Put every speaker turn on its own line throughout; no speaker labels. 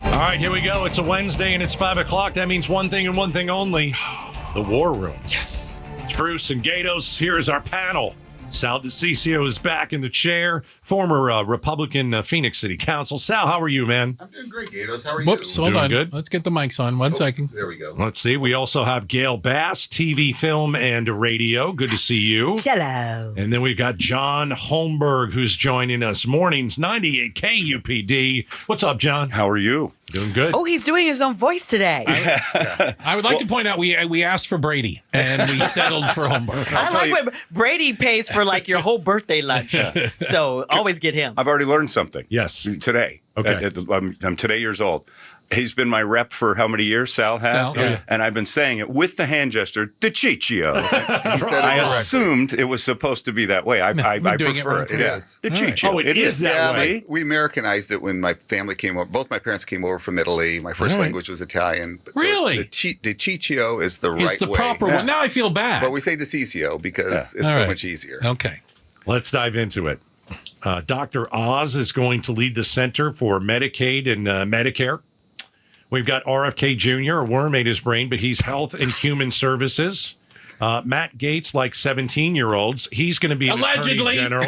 All right, here we go. It's a Wednesday and it's 5 o'clock. That means one thing and one thing only. The War Room.
Yes.
It's Bruce and Gaydos. Here is our panel. Sal DiCiccio is back in the chair, former Republican Phoenix City Council. Sal, how are you, man?
I'm doing great, Gaydos. How are you?
Whoops, hold
Doing
on.
good?
Let's get the mics on. One second.
There we go.
Let's see. We also have Gayle Bass, TV, film, and radio. Good to see you.
Hello.
And then we've got John Holmberg, who's joining us. Mornings, 98 KUPD. What's up, John?
How are you?
Doing good.
Oh, he's doing his own voice today.
I would like to point out we asked for Brady and we settled for Holmberg.
I like when Brady pays for like your whole birthday lunch. So always get him.
I've already learned something.
Yes.
Today.
Okay.
I'm today years old. He's been my rep for how many years? Sal has?
Sal, yeah.
And I've been saying it with the hand gesture, DiCiccio.
He said
I
it correctly.
assumed it was supposed to be that way. I
we're doing it
prefer
right.
it.
It is.
DiCiccio.
Oh, it is that
Yeah,
way.
we Americanized it when my family came over. Both my parents came over from Italy. My first
Right.
language was Italian. But
Really?
So DiCiccio is the
It's
right
the
way.
proper one. Now I feel bad.
But we say DiCiccio because it's
All
so
right.
much easier.
Okay.
Let's dive into it. Dr. Oz is going to lead the Center for Medicaid and Medicare. We've got RFK Jr., a worm ate his brain, but he's Health and Human Services. Matt Gaetz, like 17-year-olds, he's going to be an
Allegedly.
Attorney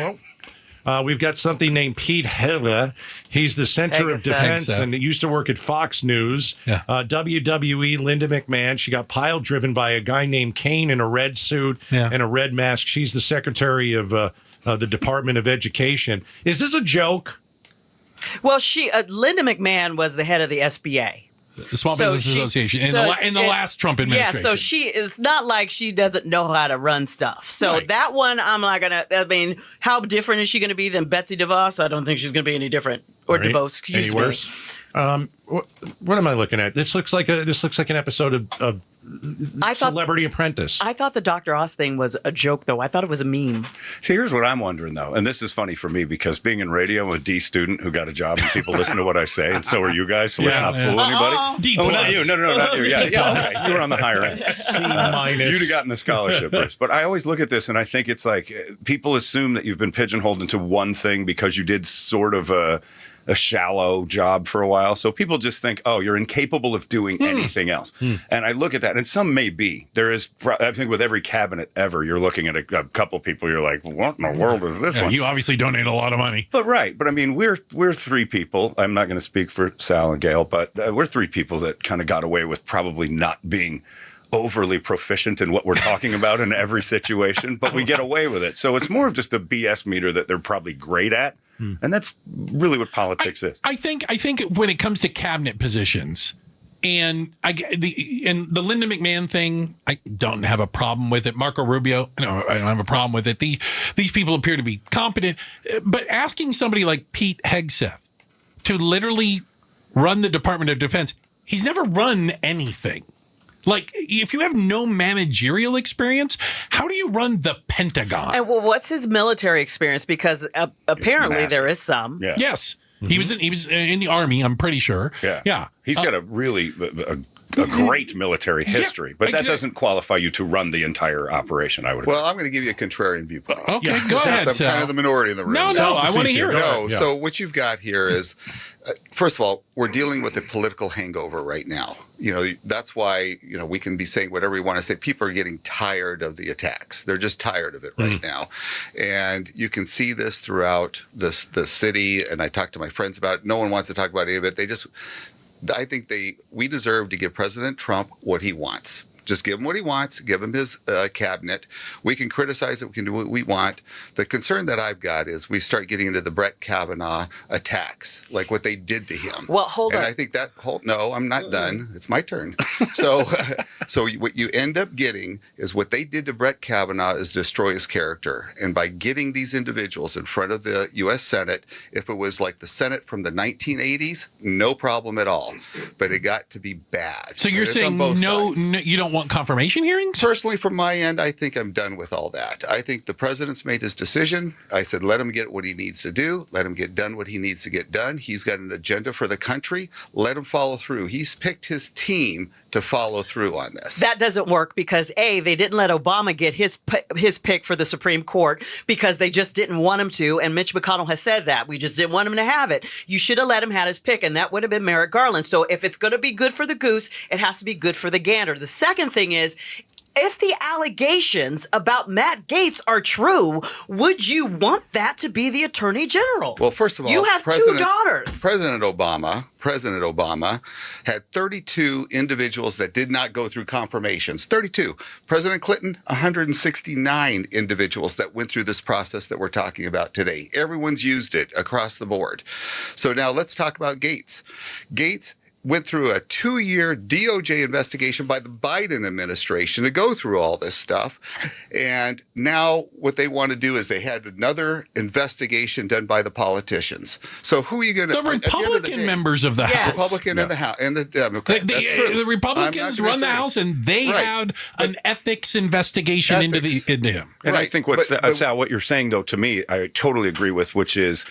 General. We've got something named Pete Helle. He's the Center of Defense
Hegseth.
and used to work at Fox News.
Yeah.
WWE, Linda McMahon. She got pile driven by a guy named Kane in a red suit and a red mask. She's the Secretary of the Department of Education. Is this a joke?
Well, Linda McMahon was the head of the SBA.
The Small
So
Business
she-
Association
so
in the last Trump administration.
Yeah, so she is not like she doesn't know how to run stuff. So
Right.
that one, I'm not going to, I mean, how different is she going to be than Betsy DeVos? I don't think she's going to be any different. Or
Right.
DeVos, excuse
Any
me.
worse? What am I looking at? This looks like an episode of
I thought
Celebrity Apprentice.
I thought the Dr. Oz thing was a joke, though. I thought it was a meme.
See, here's what I'm wondering, though. And this is funny for me because being in radio, I'm a D student who got a job and people listen to what I say. And so are you guys. So let's not fool anybody.
D
Oh,
plus.
not you. No, not you. Yeah, okay. You were on the higher end.
C minus.
You'd have gotten the scholarship, Bruce. But I always look at this and I think it's like people assume that you've been pigeonholed into one thing because you did sort of a shallow job for a while. So people just think, oh, you're incapable of doing anything else. And I look at that, and some may be. There is, I think with every cabinet ever, you're looking at a couple people, you're like, what in the world is this
Yeah,
one?
you obviously donate a lot of money.
But I mean, we're three people. I'm not going to speak for Sal and Gayle, but we're three people that kind of got away with probably not being overly proficient in what we're talking about in every situation, but we get away with it. So it's more of just a BS meter that they're probably great at. And that's really what politics is.
I think when it comes to cabinet positions, and the Linda McMahon thing, I don't have a problem with it. Marco Rubio, no, I don't have a problem with it. These people appear to be competent, but asking somebody like Pete Hegseth to literally run the Department of Defense, he's never run anything. Like, if you have no managerial experience, how do you run the Pentagon?
And well, what's his military experience? Because apparently there is some.
Yeah.
Yes. He was in the Army, I'm pretty sure.
Yeah. He's got a really a great military history, but that doesn't qualify you to run the entire operation, I would
Well, I'm going to give you a contrarian viewpoint.
Okay, go ahead,
I'm
Sal.
kind of the minority in the room.
No, I want to hear it.
No,
Yeah.
so what you've got here is, first of all, we're dealing with a political hangover right now. You know, that's why, we can be saying whatever we want to say. People are getting tired of the attacks. They're just tired of it right now. And you can see this throughout the city. And I talked to my friends about it. No one wants to talk about any of it. I think we deserve to give President Trump what he wants. Just give him what he wants, give him his cabinet. We can criticize it, we can do what we want. The concern that I've got is we start getting into the Brett Kavanaugh attacks, like what they did to him.
Well, hold on.
And I think no, I'm not done. It's my turn. So what you end up getting is what they did to Brett Kavanaugh is destroy his character. And by getting these individuals in front of the U.S. Senate, if it was like the Senate from the 1980s, no problem at all. But it got to be bad.
So you're
And it's on
saying
both
no,
sides.
you don't want want confirmation hearings?
Personally, from my end, I think I'm done with all that. I think the president's made his decision. I said, let him get what he needs to do. Let him get done what he needs to get done. He's got an agenda for the country. Let him follow through. He's picked his team to follow through on this.
That doesn't work because they didn't let Obama get his pick for the Supreme Court because they just didn't want him to. And Mitch McConnell has said that. We just didn't want him to have it. You should have let him have his pick, and that would have been Merrick Garland. So if it's going to be good for the goose, it has to be good for the gander. The second thing is, if the allegations about Matt Gaetz are true, would you want that to be the Attorney General?
Well, first of all,
you have two daughters.
President Obama had 32 individuals that did not go through confirmations. 32. President Clinton, 169 individuals that went through this process that we're talking about today. Everyone's used it across the board. So now let's talk about Gaetz. Gaetz went through a 2-year DOJ investigation by the Biden administration to go through all this stuff. And now what they want to do is they had another investigation done by the politicians. So who are you going to...
The Republican members of the House.
Republican in the House and the Democrat. That's true.
The Republicans run the House, and they had an ethics investigation into him.
And I think Sal, what you're saying, though, to me, I totally agree with, which is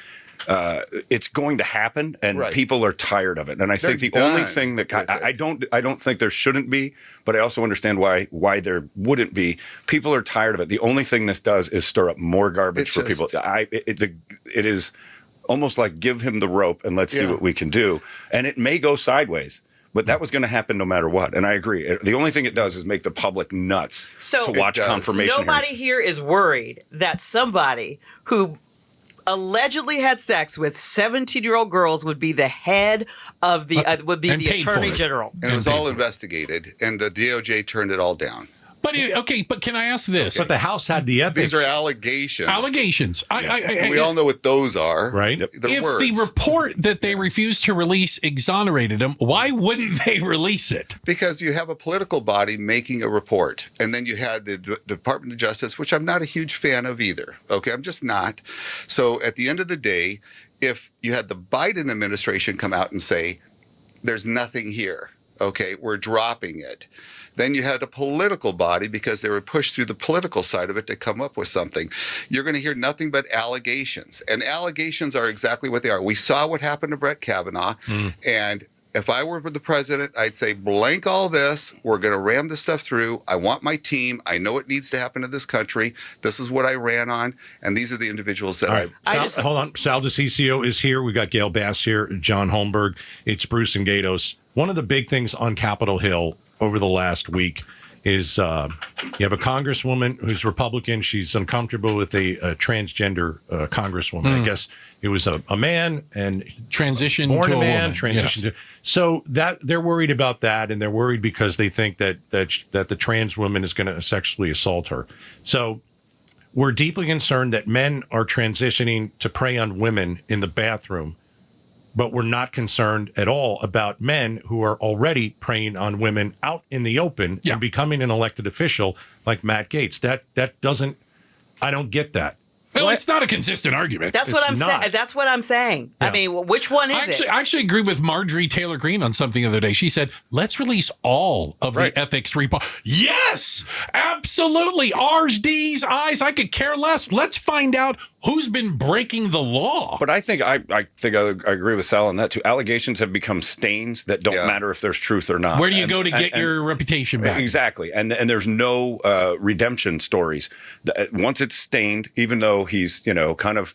it's going to happen, and people are tired of it. And I think the only thing that I don't think there shouldn't be, but I also understand why there wouldn't be. People are tired of it. The only thing this does is stir up more garbage for people. It is almost like give him the rope and let's see what we can do. And it may go sideways. But that was going to happen no matter what. And I agree. The only thing it does is make the public nuts to watch confirmation hearings.
Nobody here is worried that somebody who allegedly had sex with 17-year-old girls would be the head of the the Attorney General.
And it was all investigated, and the DOJ turned it all down.
But can I ask this?
But the House had the ethics.
These are allegations.
Allegations.
We all know what those are.
Right.
They're
if
words.
the report that they refused to release exonerated him, why wouldn't they release it?
Because you have a political body making a report, and then you had the Department of Justice, which I'm not a huge fan of either. Okay, I'm just not. So at the end of the day, if you had the Biden administration come out and say, there's nothing here, okay, we're dropping it. Then you had a political body, because they were pushed through the political side of it to come up with something. You're going to hear nothing but allegations. And allegations are exactly what they are. We saw what happened to Brett Kavanaugh. And if I were the president, I'd say, blank all this. We're going to ram this stuff through. I want my team. I know it needs to happen in this country. This is what I ran on. And these are the individuals that
hold on. Sal DiCiccio is here. We got Gayle Bass here, John Holmberg. It's Bruce and Gaydos. One of the big things on Capitol Hill over the last week is you have a congresswoman who's Republican. She's uncomfortable with a transgender congresswoman. I guess it was a man and
transition
born
to
a man,
woman.
transition
Yes.
to. So that they're worried about that, and they're worried because they think that the trans woman is going to sexually assault her. So we're deeply concerned that men are transitioning to prey on women in the bathroom. But we're not concerned at all about men who are already preying on women out in the open and becoming an elected official like Matt Gaetz. That doesn't, I don't get that.
Well, it's not a consistent argument.
That's what I'm saying. That's what I'm saying.
Yeah.
I mean, which one is it?
I actually agree with Marjorie Taylor Greene on something the other day. She said, let's release all of the ethics report. Yes, absolutely. R's, D's, I's. I could care less. Let's find out who's been breaking the law.
But I think I agree with Sal on that too. Allegations have become stains that don't matter if there's truth or not.
Where do you go to get your reputation back?
Exactly. And there's no redemption stories. Once it's stained, even though he's, kind of,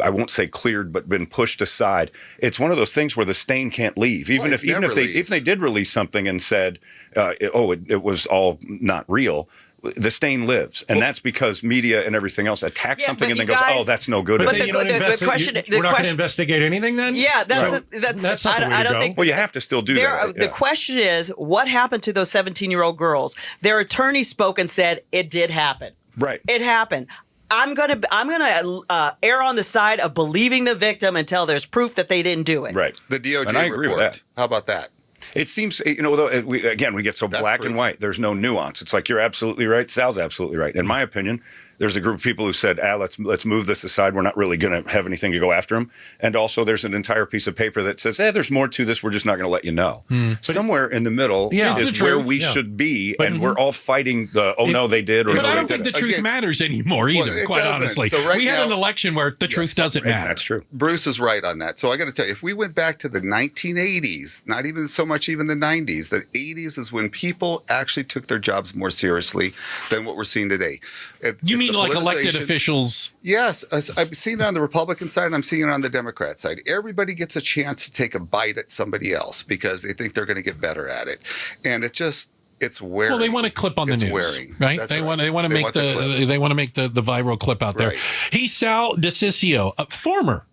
I won't say cleared, but been pushed aside. It's one of those things where the stain can't leave. Even if they did release something and said, it was all not real, the stain lives. And that's because media and everything else attacks something and then goes, that's no good.
But then we're not going to investigate anything then?
Yeah, that's not the way to go.
Well, you have to still do that.
The question is, what happened to those 17-year-old girls? Their attorney spoke and said it did happen.
Right.
It happened. I'm gonna err on the side of believing the victim until there's proof that they didn't do it.
Right.
The DOJ
and I agree
report.
with that.
How about that?
It seems, though, we get so black and white. There's no nuance. It's like, you're absolutely right. Sal's absolutely right. In my opinion, There's a group of people who said, let's move this aside. We're not really going to have anything to go after him. And also there's an entire piece of paper that says, there's more to this. We're just not going to let you know. Somewhere in the middle is where we should be. And we're all fighting no, they did.
But I don't think the truth matters anymore either, quite honestly.
So
we had an election where the truth doesn't matter.
That's true.
Bruce is right on that. So I got to tell you, if we went back to the 1980s, not even so much even the 90s, the 80s is when people actually took their jobs more seriously than what we're seeing today.
You mean like elected officials?
Yes. I've seen it on the Republican side and I'm seeing it on the Democrat side. Everybody gets a chance to take a bite at somebody else because they think they're going to get better at it. And it's wearing.
Well, they want to clip on the news, right? They want to make the viral clip out there.
Right.
He's Sal DiCiccio, a former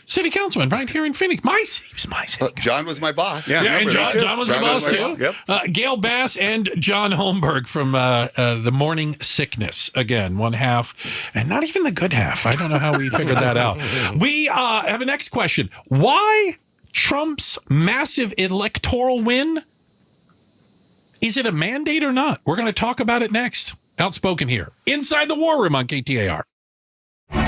city councilman right here in Phoenix. He was my city
John was my boss.
Yeah, and John was the boss too.
Yep.
Gayle Bass and John Holmberg from the Morning Sickness. Again, one half, and not even the good half. I don't know how we figured that out. We have a next question. Why Trump's massive electoral win? Is it a mandate or not? We're going to talk about it next. Outspoken here. Inside the War Room on KTAR.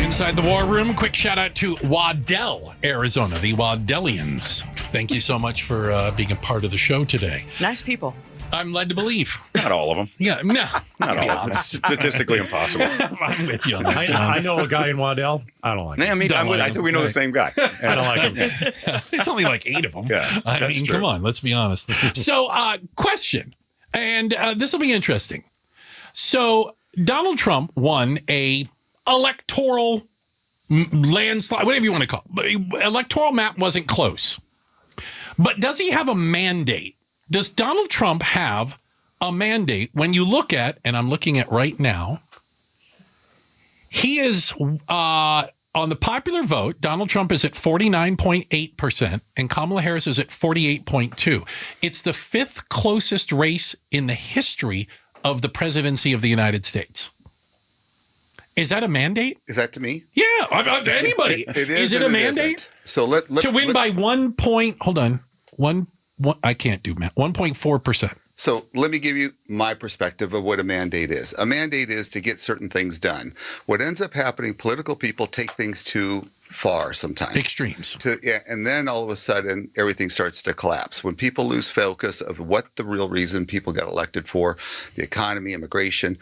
Inside the War Room, quick shout out to Waddell, Arizona, the Waddelians. Thank you so much for being a part of the show today.
Nice people.
I'm led to believe.
Not all of them.
Yeah, no.
Not all of them. It's statistically impossible.
I'm with you on that, John.
I know a guy in Waddell. I don't like him.
I think we know the same guy.
I don't like him.
It's only like 8 of them.
Yeah,
I mean,
true.
come on, let's be honest. So, question, and this will be interesting. So, Donald Trump won a electoral landslide, whatever you want to call it. Electoral map wasn't close. But does he have a mandate? Does Donald Trump have a mandate when you look at, and I'm looking at right now, he is on the popular vote, Donald Trump is at 49.8% and Kamala Harris is at 48.2%. It's the 5th closest race in the history of the presidency of the United States. Is that a mandate?
Is that to me?
Yeah, anybody.
It is.
Is it a mandate?
Isn't. So
to win by 1 point. Hold on, one. I can't do math. 1.4%.
So let me give you my perspective of what a mandate is. A mandate is to get certain things done. What ends up happening, political people take things too far sometimes.
Extremes.
And then all of a sudden, everything starts to collapse. When people lose focus of what the real reason people got elected for, the economy, immigration,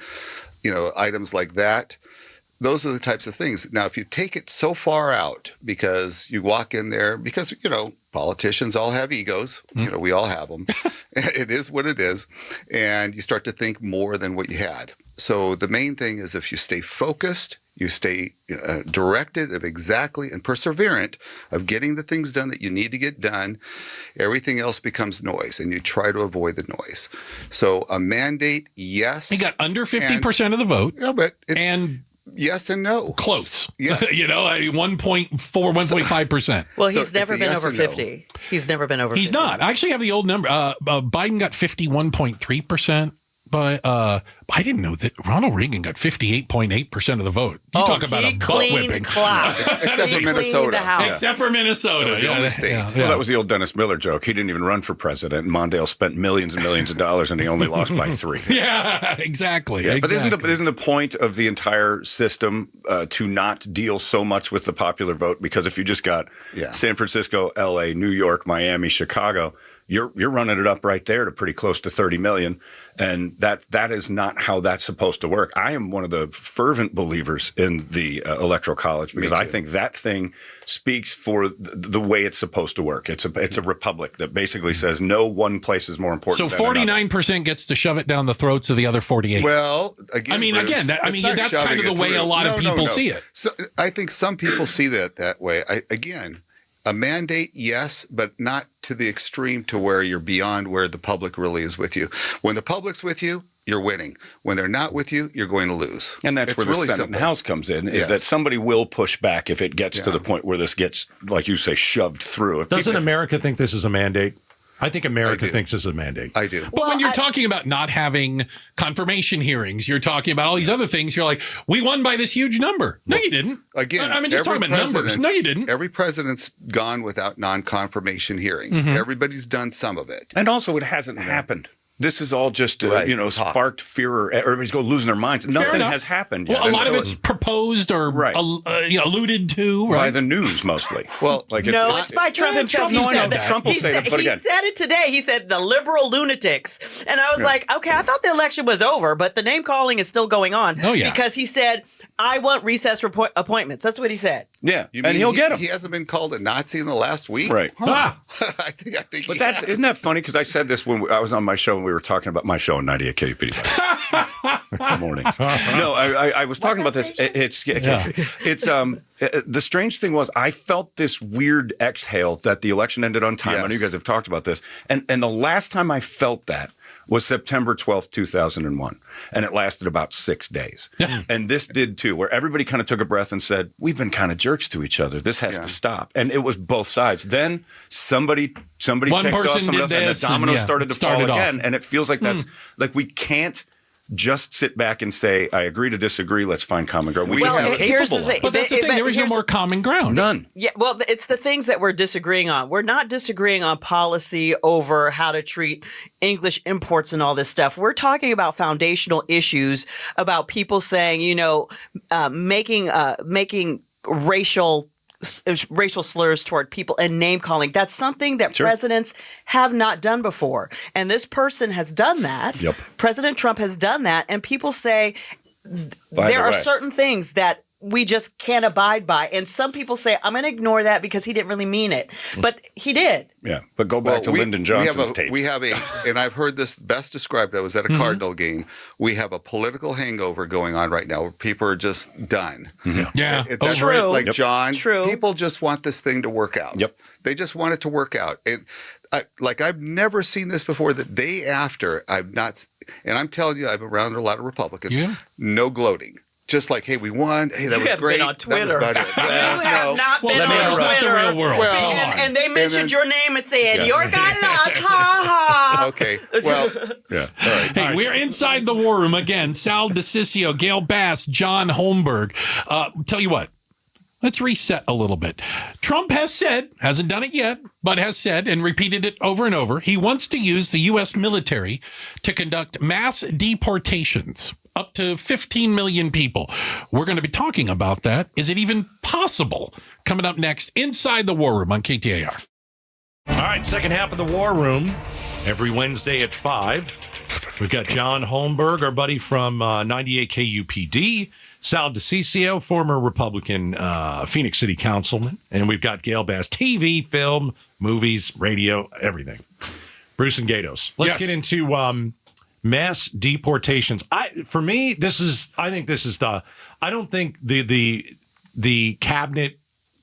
items like that, those are the types of things. Now, if you take it so far out because you walk in there, because, politicians all have egos. We all have them. It is what it is. And you start to think more than what you had. So the main thing is if you stay focused, you stay directed of exactly and perseverant of getting the things done that you need to get done, everything else becomes noise and you try to avoid the noise. So a mandate, yes.
He got under 50% of the vote.
Yeah, but
yes
and no.
Close.
Yes.
1.4, 1.5%.
Well, he's never been over 50. No. He's never been over 50.
He's not. I actually have the old number. Biden got 51.3%. But I didn't know that Ronald Reagan got 58.8% of the vote. You talk about a butt whipping.
Except for Minnesota.
Except for Minnesota.
That was the only state.
Well, that was the old Dennis Miller joke. He didn't even run for president. And Mondale spent millions and millions of dollars, and he only lost by 3.
Yeah, exactly.
Yeah, but isn't the point of the entire system to not deal so much with the popular vote? Because if you just got San Francisco, L.A., New York, Miami, Chicago, you're running it up right there to pretty close to 30 million. And that is not how that's supposed to work. I am one of the fervent believers in the Electoral College because I think that thing speaks for the way it's supposed to work. It's a republic that basically says no one place is more important.
So 49% gets to shove it down the throats of the other 48.
Well, again, Bruce,
that's kind of the way a lot of people see it.
So I think some people see that way. A mandate, yes, but not to the extreme to where you're beyond where the public really is with you. When the public's with you, you're winning. When they're not with you, you're going to lose.
And that's where the Senate and House comes in, is that somebody will push back if it gets to the point where this gets, like you say, shoved through.
Doesn't America think this is a mandate? I think America thinks this is a mandate.
I do.
But when you're talking about not having confirmation hearings, you're talking about all these other things. You're like, we won by this huge number. No, you didn't.
Again,
I mean, just talking about numbers. No, you didn't.
Every president's gone without non-confirmation hearings. Everybody's done some of it.
And also, it hasn't happened. this is all just,
Right. Talk.
sparked fear, or everybody's going losing their minds. Nothing
enough.
has happened yet.
Well, a lot of
until
it's proposed or
Right.
alluded to,
by
right?
the news mostly.
Well,
It's by Trump himself.
Trump
He
said
said
that.
Trump will say it, but
he
again.
said it today. He said the liberal lunatics. And I was like, okay, I thought the election was over, but the name calling is still going on.
Oh, yeah.
Because he said, I want recess appointments. That's what he said.
Yeah,
you
and
mean
he'll get them.
He hasn't been called a Nazi in the last week?
Right.
Ah,
I think
But
he has.
isn't that funny? Because I said this when I was on my show and we were talking about my show on 98 KUPD. Mornings. No, I was talking about this. It's the strange thing was I felt this weird exhale that the election ended on time. I know you
Yes.
guys have talked about this. And the last time I felt that was September 12th, 2001. And it lasted about 6 days. And this did too, where everybody kind of took a breath and said, we've been kind of jerks to each other. This has to stop. And it was both sides. Then somebody
One
ticked off
person
somebody
did
else, and the
this, and
dominoes
yeah,
started to
started
fall
off.
again. And it feels like that's like we can't just sit back and say, I agree to disagree. Let's find common ground. We
Well,
are
here's the
capable of
thing.
it.
But that's the thing. There is no
Here's
more common ground.
None.
Yeah, well, it's the things that we're disagreeing on. We're not disagreeing on policy over how to treat English imports and all this stuff. We're talking about foundational issues about people saying, making racial slurs toward people and name calling. That's something that presidents have not done before. And this person has done that.
Yep.
President Trump has done that. And people say
By
there
the
are
way.
certain things that we just can't abide by. And some people say, I'm going to ignore that because he didn't really mean it. But he did.
Yeah. But go back to Lyndon Johnson's tapes.
We have and I've heard this best described. I was at a Cardinal game. We have a political hangover going on right now where people are just done.
Yeah.
That's
True.
right. Like John,
True.
people just want this thing to work out.
Yep.
They just want it to work out. And I've never seen this before. The day after, and I'm telling you, I've been around a lot of Republicans.
Yeah.
No gloating. Just like, hey, we won. Hey, that was
have
great.
been on Twitter.
That was about it.
You have not been
Well,
on
that's not the
Twitter.
real world.
Well,
Come on.
And they mentioned
then-
your name and said,
Yeah.
your guy lost. Ha ha.
Okay. Well,
Yeah. All right.
Hey, we're inside the war room again. Sal DiCiccio, Gayle Bass, John Holmberg. Tell you what, let's reset a little bit. Trump has said, hasn't done it yet, but has said and repeated it over and over, he wants to use the U.S. military to conduct mass deportations. Up to 15 million people. We're going to be talking about that. Is it even possible? Coming up next, Inside the War Room on KTAR.
all right, second half of the War Room every Wednesday at 5. We've got John Holmberg, our buddy from 98 KUPD, Sal DiCiccio, former Republican Phoenix City Councilman, and we've got Gayle Bass, TV, film, movies, radio, everything. Bruce and Gaydos. Let's
Yes.
get into mass deportations. I don't think the cabinet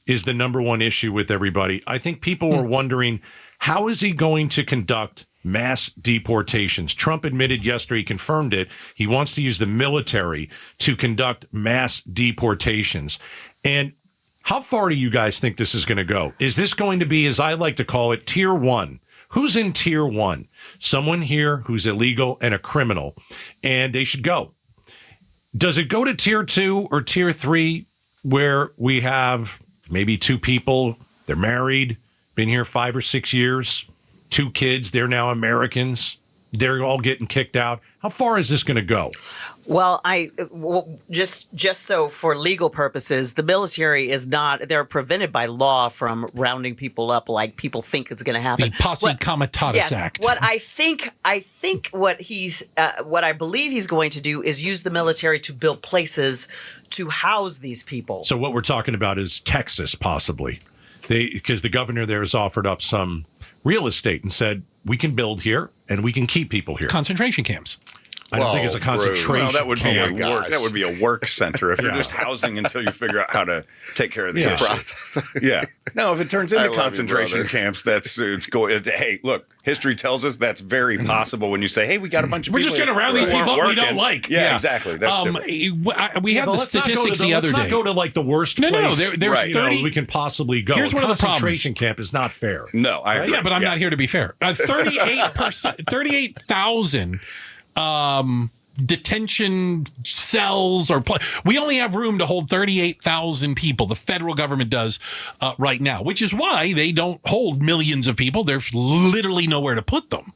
is the number one issue with everybody. I think people are wondering, how is he going to conduct mass deportations? Trump admitted yesterday, he confirmed it. He wants to use the military to conduct mass deportations. And how far do you guys think this is going to go? Is this going to be, as I like to call it, tier one? Who's in tier one? Someone here who's illegal and a criminal, and they should go. Does it go to tier 2 or tier 3 where we have maybe 2 people, they're married, been here 5 or 6 years, 2 kids, they're now Americans, they're all getting kicked out? How far is this going to go?
Well, just so for legal purposes, the military is not, they're prevented by law from rounding people up like people think it's going to happen.
The Posse Comitatus Act.
What I think what I believe he's going to do is use the military to build places to house these people.
So what we're talking about is Texas, possibly. Because the governor there has offered up some real estate and said, we can build here and we can keep people here.
Concentration camps.
I don't think it's a
Bruce.
concentration.
Well, that would be
Oh
a
my
work.
gosh.
That would be a work center if you're just housing until you figure out how to take care of the issue.
process.
Yeah. No, if it turns
I
into
love you,
concentration
brother.
camps, hey, look, history tells us that's very possible when you say, hey, we got a bunch of
We're
people.
just going to round these
who aren't
people up we don't
working.
like.
Yeah, exactly. That's different.
We had the statistics the other
Let's
day.
not go to like the worst
No,
place
there's
Right.
30.
we can possibly go.
Here's
A
one of the problems.
concentration camp is not fair.
No, I agree.
Yeah, but I'm not here to be fair. 38,000 detention cells we only have room to hold 38,000 people. The federal government does right now, which is why they don't hold millions of people. There's literally nowhere to put them.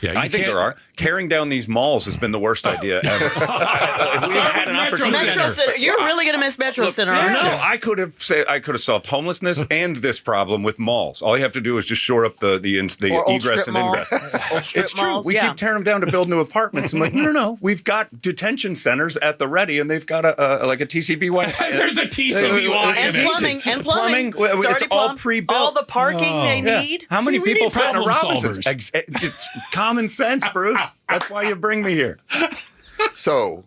Yeah,
I think there are. Tearing down these malls has been the worst idea ever. We've had an
Metro
opportunity.
Metro Center. You're really going to miss Metro Center, aren't you?
No, I could have solved homelessness and this problem with malls. All you have to do is just shore up the
Or old
egress
strip
and
malls.
ingress.
Old strip
It's true.
malls,
We
yeah.
keep tearing them down to build new apartments. I'm like, no. We've got detention centers at the ready, and they've got a TCBY.
There's a TCBY
And
in it.
plumbing. And plumbing.
It's
already
all
plumbed.
pre-built.
All the parking they need.
How many
See, we
people
need
fit in a
problem
Robinson's?
solvers.
It's common sense, Bruce. That's why you bring me here.
So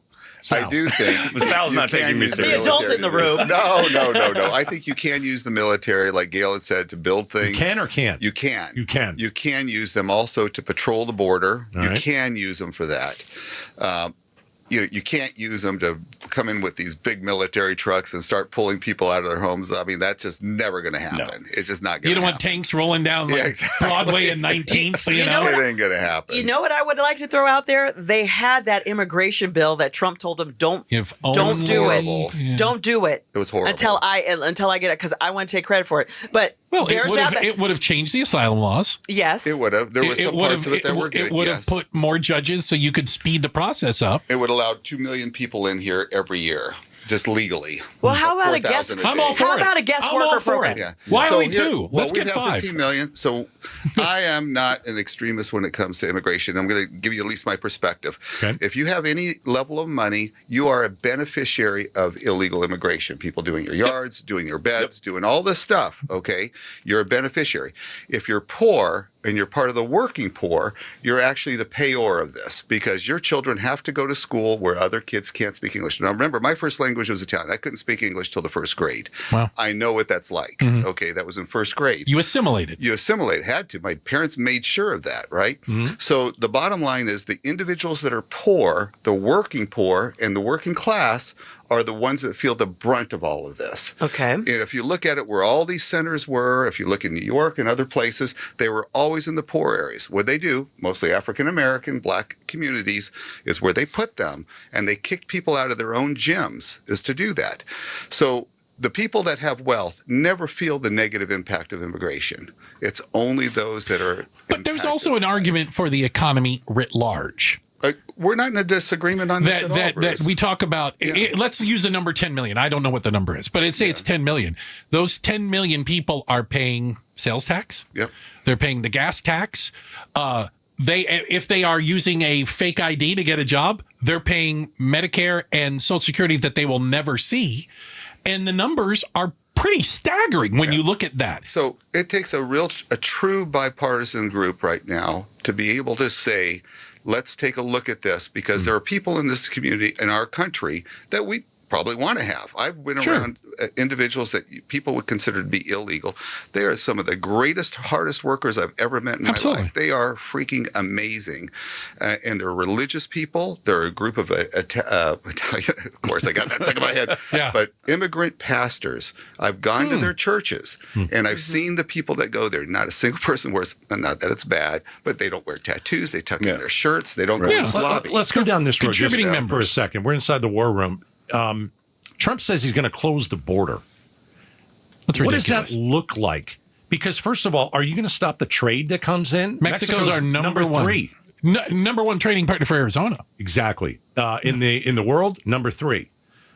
I do think
But Sal's
you
not
can
taking me
use the
seriously.
The adults in the
military
room.
to No. I think you can use the military, like Gayle had said, to build things.
You can or can't?
You can.
You can.
You can use them also to patrol the border.
All
you
right.
can use them for that. You can't use them to come in with these big military trucks and start pulling people out of their homes. I mean, that's just never going to happen. It's just not going to happen.
You don't want tanks rolling down like
Yeah, exactly.
Broadway and 19th, you know?
It ain't going to happen.
You know what I would like to throw out there? They had that immigration bill that Trump told them don't
If
do
horrible.
it.
Yeah.
Don't do it.
It was horrible.
Until I get it, because I want to take credit for it. But
Well,
there's that.
it would have changed the asylum laws.
Yes.
It would have. There was some parts of it that were good.
It would have
yes.
put more judges so you could speed the process up.
It would allow 2 million people in here every year, just legally.
Well, how about a guest?
4,000 a
I'm all
day.
for
How
it.
about a guest
I'm
worker
all for
program?
it.
Yeah.
Why
So
only
here-
2?
well,
Let's
we
get
have
5.
15 million. So I am not an extremist when it comes to immigration. I'm going to give you at least my perspective.
Okay.
If you have any level of money, you are a beneficiary of illegal immigration. People doing your yards, doing your beds, doing all this stuff. Okay. You're a beneficiary. If you're poor, and you're part of the working poor, you're actually the payor of this because your children have to go to school where other kids can't speak English. Now, remember, my first language was Italian. I couldn't speak English till the first grade.
Wow.
I know what that's like. Okay, that was in first grade.
You assimilated.
You assimilate, had to. My parents made sure of that, right? So the bottom line is the individuals that are poor, the working poor, and the working class are the ones that feel the brunt of all of this.
Okay.
And if you look at it where all these centers were, if you look in New York and other places, they were always in the poor areas. What they do, mostly African-American, black communities, is where they put them. And they kicked people out of their own gyms is to do that. So the people that have wealth never feel the negative impact of immigration. It's only those that are
But there's
impacted.
also an argument for the economy writ large.
We're not in a disagreement on this at all,
That
Bruce.
we talk about. Let's use the number 10 million. I don't know what the number is, but it's 10 million. Those 10 million people are paying sales tax.
Yep.
They're paying the gas tax. If they are using a fake ID to get a job, they're paying Medicare and Social Security that they will never see, and the numbers are pretty staggering when you look at that.
So it takes a true bipartisan group right now to be able to say, let's take a look at this because there are people in this community, in our country, that we probably want to have. I've been around individuals that people would consider to be illegal. They are some of the greatest, hardest workers I've ever met in my life. They are freaking amazing. And they're religious people. They're a group of Italian, of course, I got that stuck in my head.
Yeah.
But immigrant pastors. I've gone to their churches and I've seen the people that go there. Not a single person wears, not that it's bad, but they don't wear tattoos. They tuck in their shirts. They don't go sloppy.
Let's go down this road just
Contributing
for a
members.
second. We're inside the war room. Trump says he's going to close the border.
That's
What
ridiculous.
does that look like? Because first of all, are you going to stop the trade that comes in?
Mexico's our number
3.
number one trading partner for Arizona.
Exactly. In the world, number 3.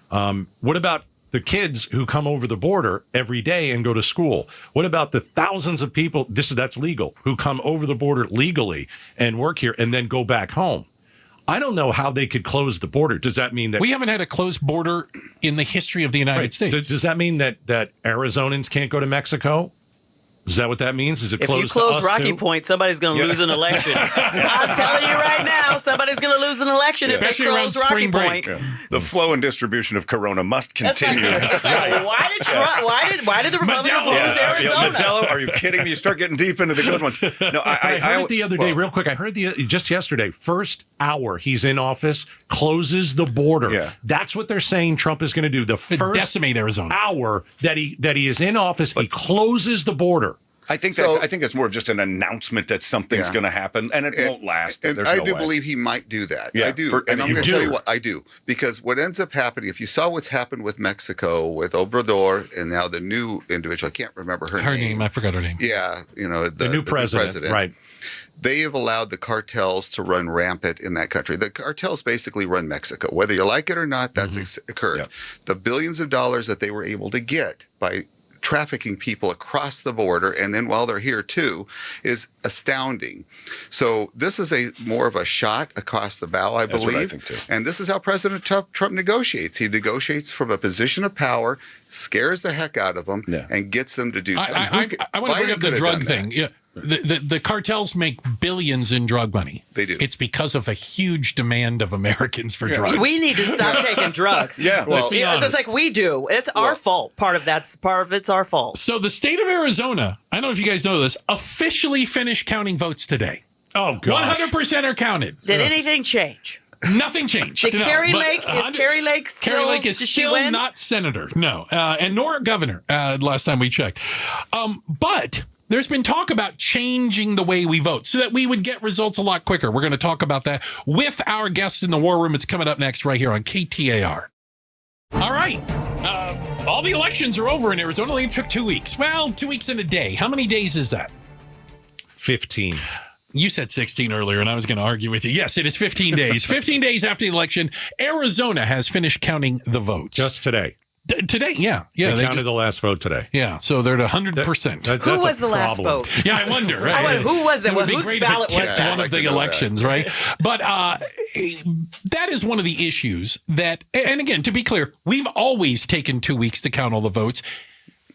What about the kids who come over the border every day and go to school? What about the thousands of people, that's legal, who come over the border legally and work here and then go back home? I don't know how they could close the border. Does that mean that
We haven't had a closed border in the history of the United States.
Does that mean that Arizonans can't go to Mexico? Is that what that means? Is it
If
closed
you close
to us
Rocky
too?
Point, somebody's going to lose an election. I'm telling you right now, somebody's going to lose an election if they
Especially around
close Rocky
spring break.
Point.
The flow and distribution of Corona must
That's like,
continue.
it's like, why did Trump? Why did the Republicans lose Arizona?
Modelo, are you kidding me? You start getting deep into the good ones. No,
I heard it the other day, real quick. I heard just yesterday. First hour he's in office, closes the border.
Yeah.
That's what they're saying Trump is going to do. The first
decimate Arizona.
hour that he is in office, he closes the border.
I think that's more of just an announcement that something's going to happen, and it won't last.
And
There's
I
no
do
way.
believe he might do that.
Yeah,
I do.
and
And I'm
you
going to
do.
tell you what I do. Because what ends up happening, if you saw what's happened with Mexico, with Obrador, and now the new individual, I can't remember her
Her name, I forgot her name.
Yeah,
The new president, right?
they have allowed the cartels to run rampant in that country. The cartels basically run Mexico. Whether you like it or not, that's occurred.
Yep.
The billions of dollars that they were able to get by trafficking people across the border, and then while they're here too, is astounding. So this is more of a shot across the bow, I
That's
believe.
what I think too.
And this is how President Trump negotiates. He negotiates from a position of power, scares the heck out of them, and gets them to do something.
I want to bring up the drug thing. Yeah. The cartels make billions in drug money.
They do.
It's because of a huge demand of Americans for drugs.
We need to stop taking drugs.
Yeah,
let's be honest.
It's like we do. It's our fault. Part of it's our fault.
So the state of Arizona, I don't know if you guys know this, officially finished counting votes today.
Oh, gosh.
100% are counted.
Did anything change?
Nothing changed.
Did
No,
Carrie
but
Lake, is Carrie Lake still,
Carrie Lake is
did she
still
win?
not senator. No. And nor governor, last time we checked. But there's been talk about changing the way we vote so that we would get results a lot quicker. We're going to talk about that with our guest in the War Room. It's coming up next right here on KTAR. All right. All the elections are over in Arizona. It only took 2 weeks. Well, 2 weeks and a day. How many days is that?
15.
You said 16 earlier, and I was going to argue with you. Yes, it is 15 days. 15 days after the election, Arizona has finished counting the votes.
Just today.
Today, yeah.
They counted the last vote today.
Yeah, so they're at 100%.
Who was the last vote?
Yeah, I wonder. Right?
I wonder who was that?
It would be
Whose
great
ballot
if it
was
tipped
that?
one
I'd
of
like
the
to know
elections,
that.
right? But that is one of the issues that, and again, to be clear, we've always taken 2 weeks to count all the votes.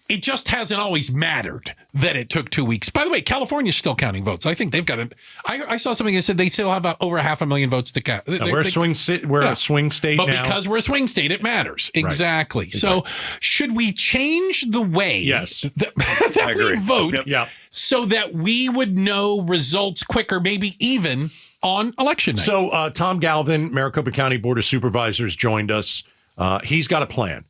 It just hasn't always mattered that it took 2 weeks. By the way, California's still counting votes. I think they've got it. I saw something that said they still have over 500,000 votes to count.
We're a swing state. We're a swing state
but
now.
because we're a swing state, it matters. Exactly. So should we change the way that we vote so that we would know results quicker, maybe even on election night?
So Tom Galvin, Maricopa County Board of Supervisors, joined us. He's got a plan.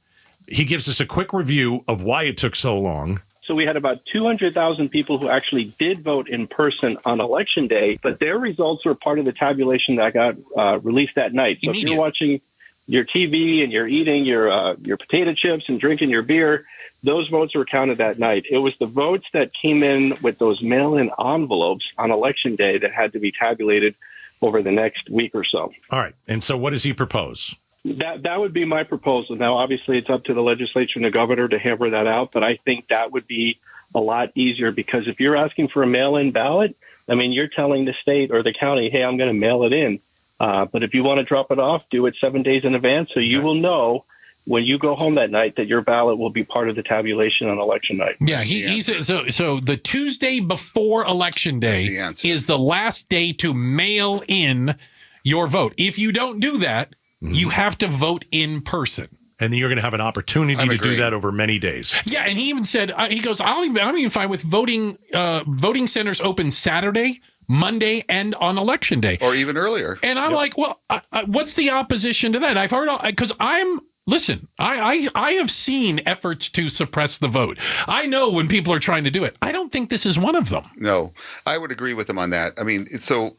He gives us a quick review of why it took so long.
So we had about 200,000 people who actually did vote in person on Election Day, but their results were part of the tabulation that got released that night. So if you're watching your TV and you're eating your potato chips and drinking your beer, those votes were counted that night. It was the votes that came in with those mail-in envelopes on Election Day that had to be tabulated over the next week or so.
All right. And so what does he propose?
That would be my proposal. Now, obviously, it's up to the legislature and the governor to hammer that out, but I think that would be a lot easier because if you're asking for a mail-in ballot, I mean, you're telling the state or the county, hey, I'm going to mail it in. But if you want to drop it off, do it 7 days in advance so you will know when you go home that night that your ballot will be part of the tabulation on election night.
Yeah, so the Tuesday before Election Day is the last day to mail in your vote. If you don't do that, you have to vote in person.
And then you're going to have an opportunity to do that over many days.
Yeah, and he even said, he goes, I'm even fine with voting centers open Saturday, Monday, and on Election Day.
Or even earlier.
And I'm like, well, what's the opposition to that? I've heard, because listen, I have seen efforts to suppress the vote. I know when people are trying to do it. I don't think this is one of them.
No, I would agree with him on that. I mean, so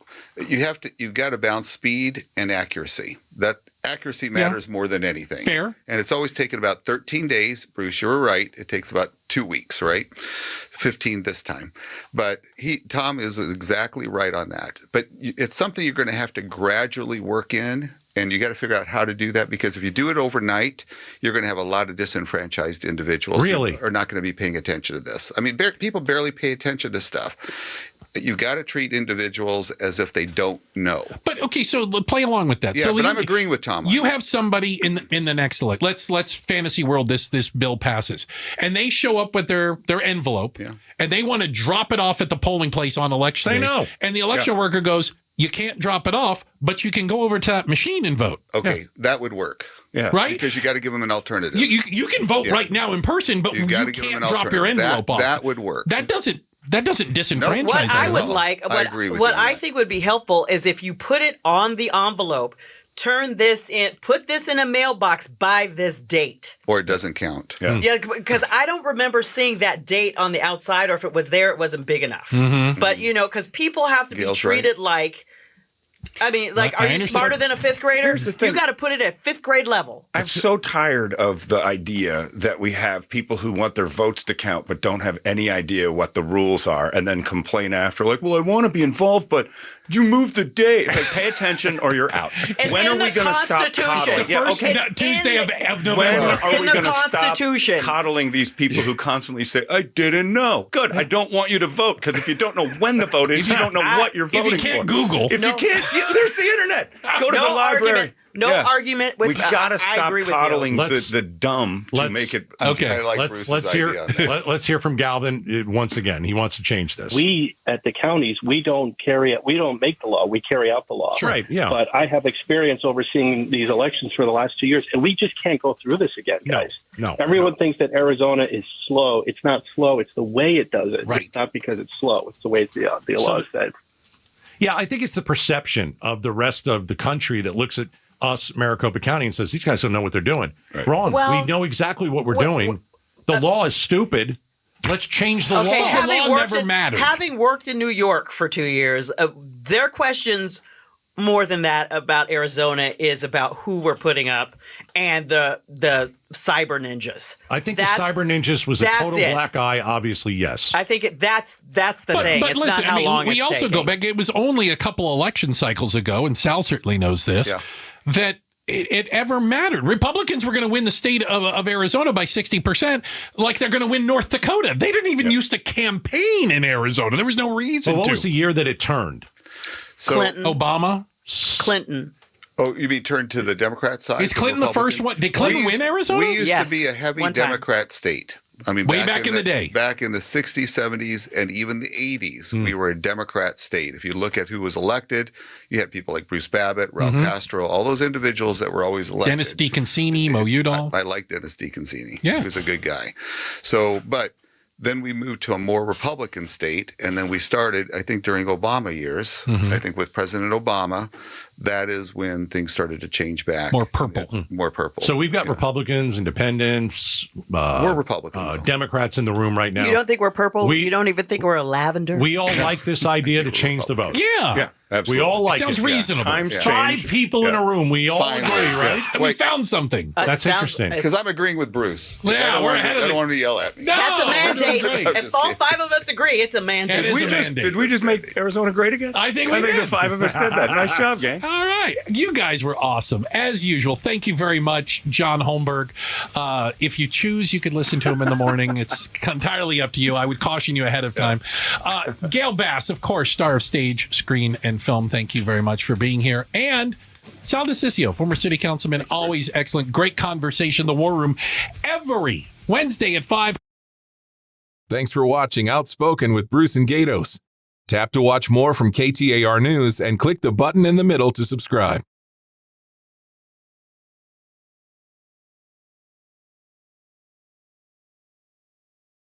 you've got to balance speed and accuracy. That accuracy matters more than anything.
Fair.
And it's always taken about 13 days. Bruce, you were right. It takes about 2 weeks, right? 15 this time. But Tom is exactly right on that. But it's something you're going to have to gradually work in. And you got to figure out how to do that because if you do it overnight, you're going to have a lot of disenfranchised individuals who are not going to be paying attention to this. I mean, people barely pay attention to stuff. You got to treat individuals as if they don't know.
But okay, so play along with that.
Yeah,
so
but I'm agreeing with Tom.
You have somebody in the next elect. Let's fantasy world this bill passes, and they show up with their envelope, and they want to drop it off at the polling place on election day.
know.
And the election worker goes, you can't drop it off, but you can go over to that machine and vote.
Okay, that would work.
Yeah.
Right?
Because you got to give them an alternative.
You can vote right now in person, but you
gotta give them
can't
an
drop your
alternative.
envelope off.
That would work.
That doesn't disenfranchise
What I would
anyone.
like,
I agree with
what
you on
I
that.
think would be helpful is if you put it on the envelope, turn this in, put this in a mailbox by this date.
Or it doesn't count.
Yeah, because I don't remember seeing that date on the outside, or if it was there, it wasn't big enough. But, because people have to be
Gail's
treated like I mean, like,
I
are you
understand.
smarter than a fifth grader?
Here's the thing.
You got to put it at fifth grade level.
I'm so tired of the idea that we have people who want their votes to count but don't have any idea what the rules are and then complain after, like, well, I want to be involved, but you moved the day. It's like, pay attention or you're out.
It's
when
in
are we
the
going to stop
Constitution.
coddling?
The first
It's
Tuesday
in
of
When
November.
It's
are
in
we
the
going to stop
Constitution.
coddling these people who constantly say, I didn't know? Good. I don't want you to vote, because if you don't know when the vote is, you don't know what you're voting for.
If you can't Google.
If you can't, there's the internet. Go to the library.
Argument with.
We've got to
I
stop
agree with you.
coddling
Let's-
the dumb to
let's-
make it.
Okay.
I like
let's
Bruce's
hear
idea on that.
let's hear from Galvin once again. He wants to change this.
We at the counties, we don't make the law. We carry out the law.
Right, yeah.
But I have experience overseeing these elections for the last 2 years, and we just can't go through this again, guys.
No.
Everyone thinks that Arizona is slow. It's not slow. It's the way it does it.
Right.
It's not because it's slow. It's the way the law is said.
Yeah, I think it's the perception of the rest of the country that looks at us, Maricopa County, and says, these guys don't know what they're doing.
Right.
Wrong.
Well,
we know exactly what we're doing. The law is stupid. Let's change the
Okay,
law.
The law never mattered.
having worked in New York for 2 years, their questions more than that about Arizona is about who we're putting up and the cyber ninjas.
I think
That's-
the cyber ninjas was a
that's
total
it.
black eye. Obviously, yes.
I think that's the thing.
But
It's
listen,
not how long
we
it's
also
taking.
go back. It was only a couple election cycles ago, and Sal certainly knows this,
Yeah.
that it ever mattered. Republicans were going to win the state of Arizona by 60%, like they're going to win North Dakota. They didn't even used to campaign in Arizona. There was no reason
So what
to.
was the year that it turned?
So,
Clinton.
Obama?
Clinton.
oh, you mean turn to the Democrat side?
Is Clinton the first one? Did Clinton win Arizona?
We used
Yes,
to be a heavy
one time.
Democrat state. I mean,
Way back in the day.
Back in the 60s, 70s, and even the 80s, we were a Democrat state. If you look at who was elected, you had people like Bruce Babbitt, Ralph Castro, all those individuals that were always elected.
Dennis DeConcini, Mo Udall.
I like Dennis DeConcini.
Yeah.
He was a good guy. So, but then we moved to a more Republican state, and then we started, I think, during Obama years, I think with President Obama, that is when things started to change back.
More purple.
More purple.
So we've got Republicans, Independents,
we're Republican. though.
Democrats in the room right now.
You don't think we're purple?
We-
You don't even think we're a lavender?
We all like this idea to change the vote.
Yeah.
Yeah,
We
absolutely.
all like
Sounds
it.
reasonable.
Times
Five
change.
people in a room. We all
Finally.
agree, right?
And we
Wait.
found something.
That's
sounds-
interesting.
Because I'm agreeing with Bruce.
Yeah,
I don't
we're
want
ahead
to,
of
I
it.
don't want him to yell at me.
No.
That's a
we're doing
mandate.
great.
I'm
If
just
all
kidding.
five of us agree, it's a mandate.
It is a
Did
mandate.
we just make Arizona great again?
I think we
the
did.
five of us did that. Nice job, gang.
All right. You guys were awesome. As usual, thank you very much, John Holmberg. If you choose, you could listen to him in the morning. It's entirely up to you. I would caution you ahead of time. Gayle Bass, of course, star of stage, screen, and film. Thank you very much for being here. And Sal DiCiccio, former city councilman, always excellent. Great conversation. The War Room every Wednesday at 5.
Thanks for watching Outspoken with Bruce and Gaydos. Tap to watch more from KTAR News and click the button in the middle to subscribe.